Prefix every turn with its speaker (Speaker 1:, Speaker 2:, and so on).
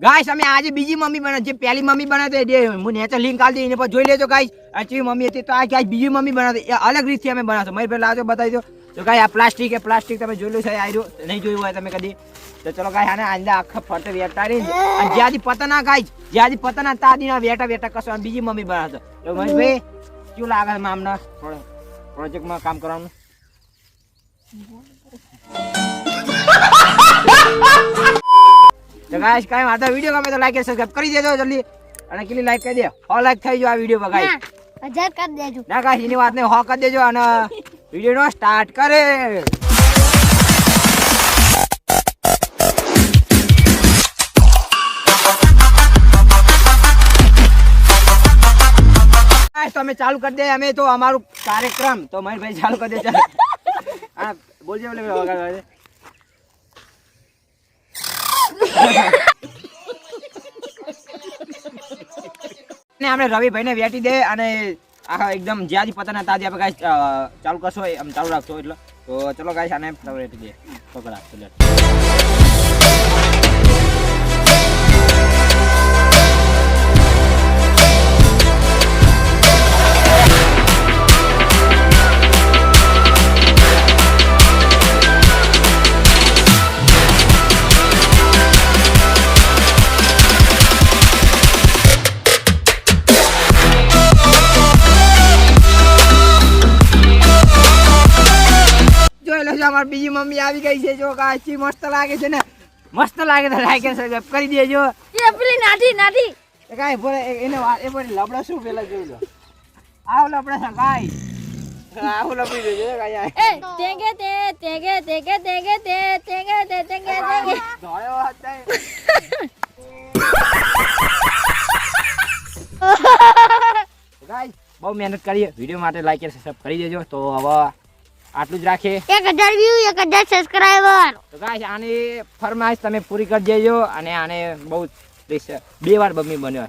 Speaker 1: guys અમે આજે બીજી મમ્મી બને જે પહેલી મમ્મી બનાવી દે હું નેચર લિંક આલ દે એને પર જોઈ લેજો ગાઈસ આ ચી મમ્મી હતી તો આ ગાઈસ બીજી મમ્મી બનાવી એ અલગ રીતથી અમે બનાવશો મય ભાઈ લાજો બતાવી દો તો ગાઈસ આ પ્લાસ્ટિક તમે જોઈ લો છે આ નહીં જોયું હોય તમે કદી તો ચલો ગાઈસ આને આંદા આખા ફરતે વેટાડી અને જ્યાંથી પતના ગાઈસ જ્યાંથી પતના તાદીના વેટા કસો બીજી મમ્મી બનાવશો તો મય ભાઈ શું લાગે મામના પ્રોજેક્ટમાં કામ કરવાનું તો ગાઈસ કાઈ વાતો વિડિયો ગમે તો લાઈક અને સબસ્ક્રાઇબ કરી દેજો જલ્દી અને કેટલી લાઈક કરી દે 100 લાઈક થઈ જો આ વિડિયો પર ગાઈસ
Speaker 2: 1000 કરી દેજો
Speaker 1: ના ગાઈસ એની વાત ને 100 કરી દેજો અને વિડિયો નો સ્ટાર્ટ કરે ગાઈસ તો અમે ચાલુ કરી દે અમે તો અમારું કાર્યક્રમ તો મારી ભાઈ ચાલુ કરી દે ચાલ આ બોલજે બોલે વગાડવા ને આપણે રવિભાઈ ને વેટી દે અને આખા એકદમ જ્યાંથી પતના તાજી આપણે ગાઈસ ચાલુ કરશો આમ ચાલુ રાખશો એટલે તો ચલો ગાઈસ આને વેટી દે પકડા ચલો અમાર બીજી મમ્મી આવી ગઈ છે જો કાચી મસ્ત લાગે છે ને મસ્ત લાગે તો લાઈક અને સબસ્ક્રાઇબ કરી દેજો
Speaker 2: એ પેલી નાઠી
Speaker 1: એ કાઈ બોલે એને એ બોલે લબડા શું પેલા જોઈ લો આવ લબડા છે કાઈ આવ લબડી દેજો કાઈ
Speaker 2: એ તેગે
Speaker 1: ધોળો હતા ગાઈસ બહુ મહેનત કરી વિડિયો માટે લાઈક અને સબસ્ક્રાઇબ કરી દેજો તો હવે આટલું જ રાખીએ
Speaker 2: 1000 વ્યૂ 1000 સબસ્ક્રાઇબર
Speaker 1: તો ગાઈસ આની ફરમાઈશ તમે પૂરી કરી દેજો અને આને બહુ 2 વાર બમ્મી બન્યો